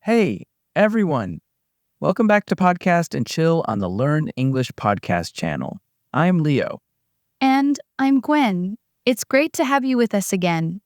Hey, everyone. Welcome back to Podcast and Chill on the Learn English podcast channel. I'm Leo. And I'm Gwen. It's great to have you with us again.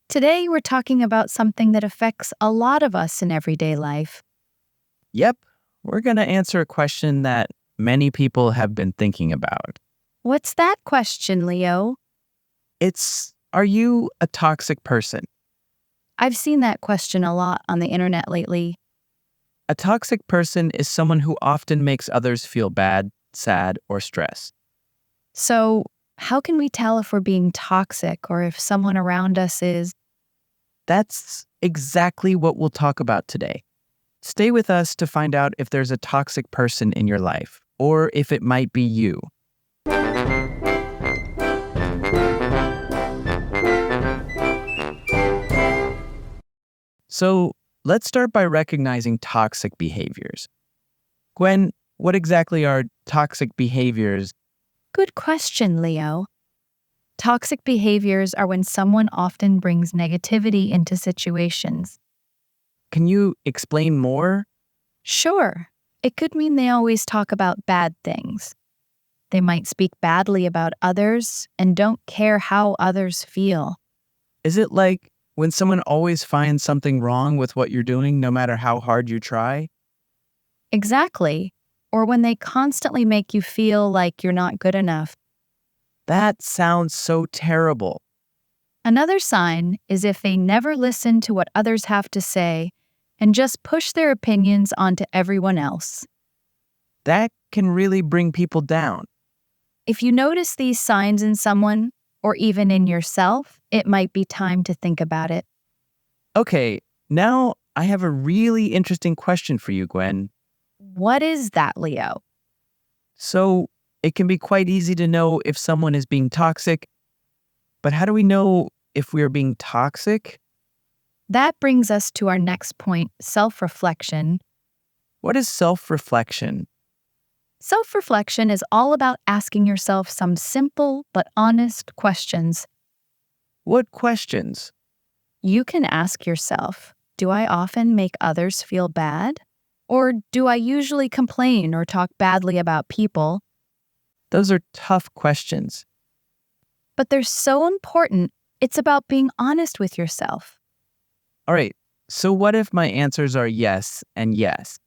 Today, we're talking about something that affects a lot of us in everyday life. Yep, we're going to answer a question that many people have been thinking about. What's that question, Leo? Are you a toxic person? I've seen that question a lot on the internet lately. A toxic person is someone who often makes others feel bad, sad, or stressed. So, how can we tell if we're being toxic or if someone around us is? That's exactly what we'll talk about today. Stay with us to find out if there's a toxic person in your life, or if it might be you. So, let's start by recognizing toxic behaviors. Gwen, what exactly are toxic behaviors? Good question, Leo. Toxic behaviors are when someone often brings negativity into situations. Can you explain more? Sure, it could mean they always talk about bad things. They might speak badly about others and don't care how others feel. Is it like when someone always finds something wrong with what you're doing, no matter how hard you try? Exactly. Or when they constantly make you feel like you're not good enough. That sounds so terrible. Another sign is if they never listen to what others have to say and just push their opinions onto everyone else. That can really bring people down. If you notice these signs in someone, or even in yourself, it might be time to think about it. Okay, now I have a really interesting question for you, Gwen. What is that, Leo? So, it can be quite easy to know if someone is being toxic, but how do we know if we're being toxic? That brings us to our next point, self-reflection. What is self-reflection? Self-reflection is all about asking yourself some simple but honest questions. What questions? You can ask yourself, do I often make others feel bad? Or do I usually complain or talk badly about people? Those are tough questions. But they're so important. It's about being honest with yourself. All right, so what if my answers are yes and yes?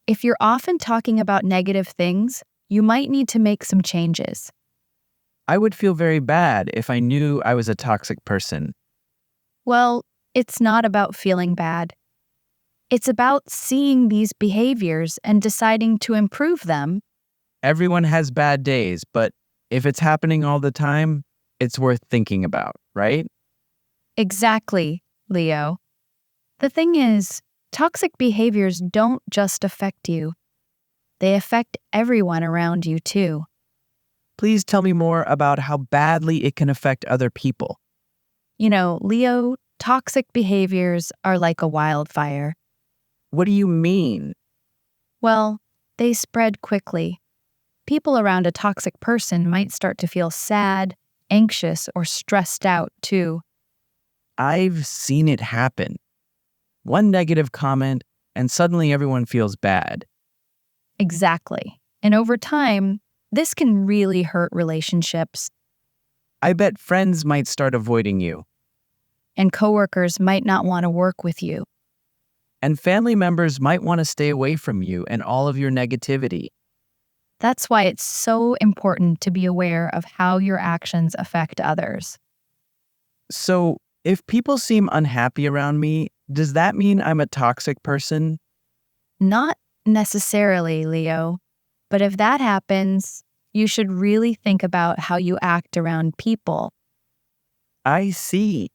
If you're often talking about negative things, you might need to make some changes. I would feel very bad if I knew I was a toxic person. Well, it's not about feeling bad. It's about seeing these behaviors and deciding to improve them. Everyone has bad days, but if it's happening all the time, it's worth thinking about, right? Exactly, Leo. The thing is, toxic behaviors don't just affect you. They affect everyone around you too. Please tell me more about how badly it can affect other people. Leo, toxic behaviors are like a wildfire. What do you mean? Well, they spread quickly. People around a toxic person might start to feel sad, anxious, or stressed out too. I've seen it happen. One negative comment, and suddenly everyone feels bad. Exactly. And over time, this can really hurt relationships. I bet friends might start avoiding you. And coworkers might not want to work with you. And family members might want to stay away from you and all of your negativity. That's why it's so important to be aware of how your actions affect others. So, if people seem unhappy around me, does that mean I'm a toxic person? Not necessarily, Leo. But if that happens, you should really think about how you act around people. I see.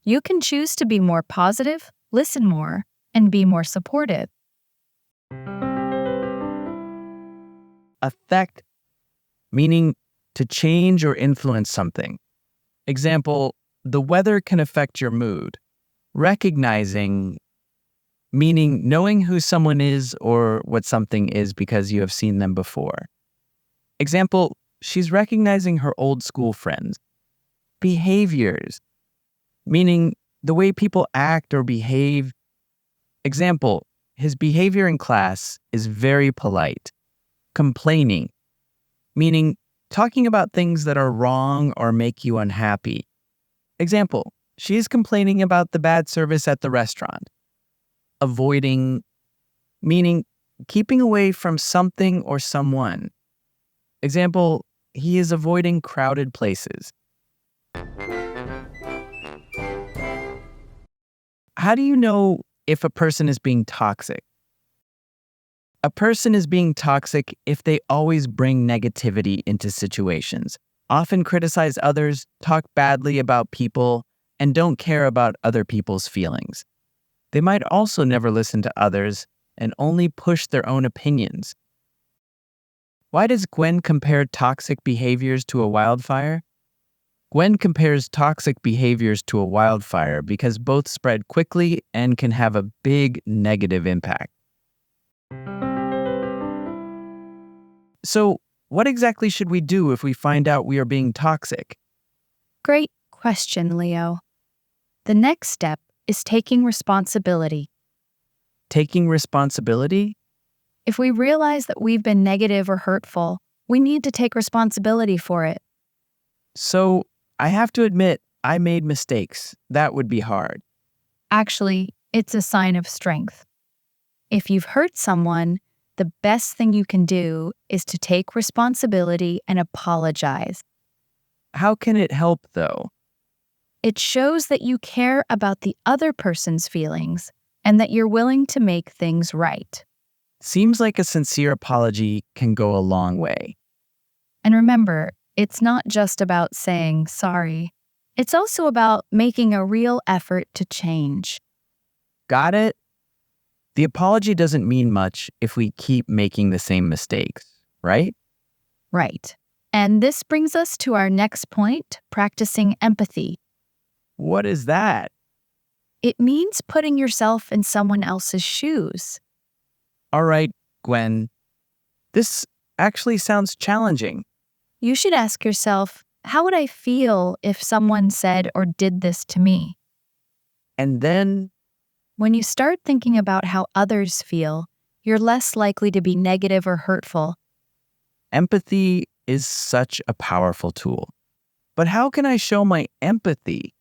You can choose to be more positive, listen more, and be more supportive. Affect, meaning to change or influence something. Example, the weather can affect your mood. Recognizing, meaning knowing who someone is or what something is because you have seen them before. Example, she's recognizing her old school friends. Behaviors, meaning the way people act or behave. Example, his behavior in class is very polite. Complaining, meaning talking about things that are wrong or make you unhappy. Example, she is complaining about the bad service at the restaurant. Avoiding, meaning keeping away from something or someone. Example, he is avoiding crowded places. How do you know if a person is being toxic? A person is being toxic if they always bring negativity into situations, often criticize others, talk badly about people, and don't care about other people's feelings. They might also never listen to others and only push their own opinions. Why does Gwen compare toxic behaviors to a wildfire? Gwen compares toxic behaviors to a wildfire because both spread quickly and can have a big negative impact. So, what exactly should we do if we find out we are being toxic? Great question, Leo. The next step is taking responsibility. Taking responsibility? If we realize that we've been negative or hurtful, we need to take responsibility for it. So, I have to admit, I made mistakes. That would be hard. Actually, it's a sign of strength. If you've hurt someone, the best thing you can do is to take responsibility and apologize. How can it help, though? It shows that you care about the other person's feelings and that you're willing to make things right. Seems like a sincere apology can go a long way. And remember, it's not just about saying sorry. It's also about making a real effort to change. Got it? The apology doesn't mean much if we keep making the same mistakes, right? Right. And this brings us to our next point, practicing empathy. What is that? It means putting yourself in someone else's shoes. All right, Gwen. This actually sounds challenging. You should ask yourself, how would I feel if someone said or did this to me? And then, When you start thinking about how others feel, you're less likely to be negative or hurtful. empathy is such a powerful tool. But how can I show my empathy?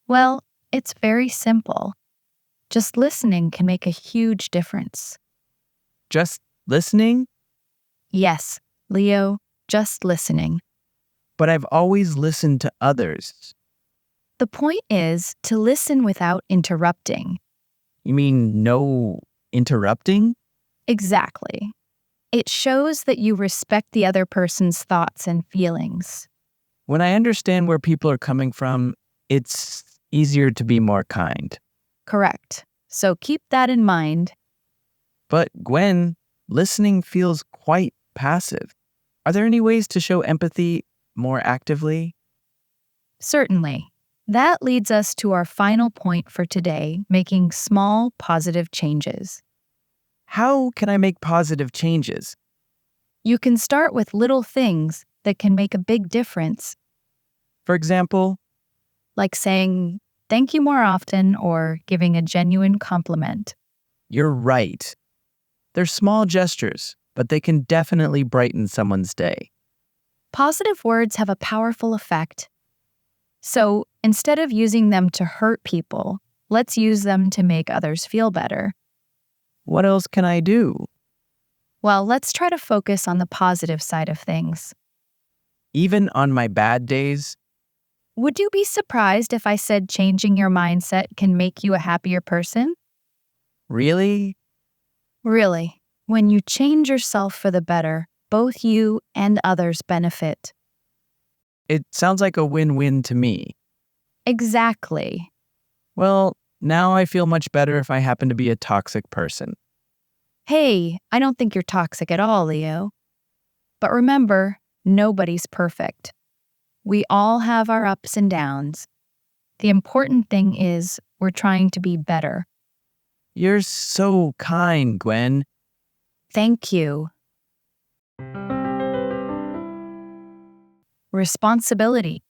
Well, it's very simple. Just listening can make a huge difference. Just listening? Yes, Leo, just listening. But I've always listened to others. The point is to listen without interrupting. You mean no interrupting? Exactly. It shows that you respect the other person's thoughts and feelings. When I understand where people are coming from, it's easier to be more kind. Correct. So keep that in mind. But Gwen, listening feels quite passive. Are there any ways to show empathy more actively? Certainly. That leads us to our final point for today, making small, positive changes. How can I make positive changes? You can start with little things that can make a big difference, For example, like saying thank you more often or giving a genuine compliment. you're right. They're small gestures, but they can definitely brighten someone's day. Positive words have a powerful effect. So instead of using them to hurt people, let's use them to make others feel better. What else can I do? Well, let's try to focus on the positive side of things. Even on my bad days, Would you be surprised if I said changing your mindset can make you a happier person? really? Really, when you change yourself for the better, both you and others benefit. It sounds like a win-win to me. Exactly. Well, now I feel much better if I happen to be a toxic person. Hey, I don't think you're toxic at all, Leo. But remember, nobody's perfect. We all have our ups and downs. The important thing is we're trying to be better. You're so kind, Gwen. Thank you. Responsibility,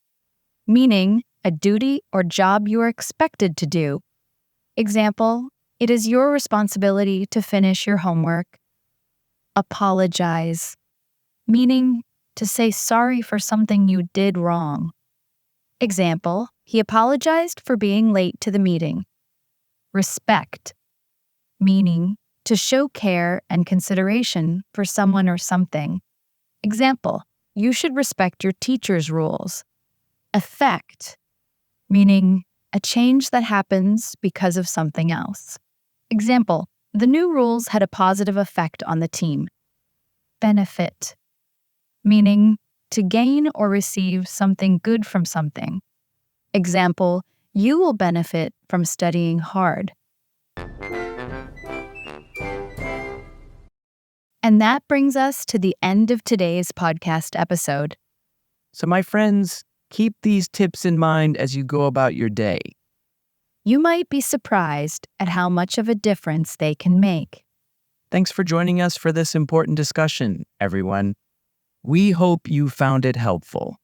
meaning a duty or job you are expected to do. Example, It is your responsibility to finish your homework. Apologize, meaning to say sorry for something you did wrong. Example, he apologized for being late to the meeting. Respect, meaning to show care and consideration for someone or something. Example, you should respect your teacher's rules. Effect, meaning a change that happens because of something else. Example, the new rules had a positive effect on the team. Benefit, meaning to gain or receive something good from something. Example, you will benefit from studying hard. And that brings us to the end of today's podcast episode. So, my friends, keep these tips in mind as you go about your day. You might be surprised at how much of a difference they can make. Thanks for joining us for this important discussion, everyone. We hope you found it helpful.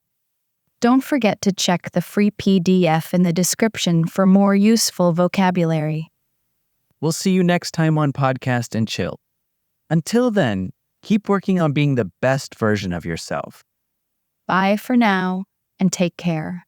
Don't forget to check the free PDF in the description for more useful vocabulary. We'll see you next time on Podcast and Chill. Until then, keep working on being the best version of yourself. Bye for now, and take care.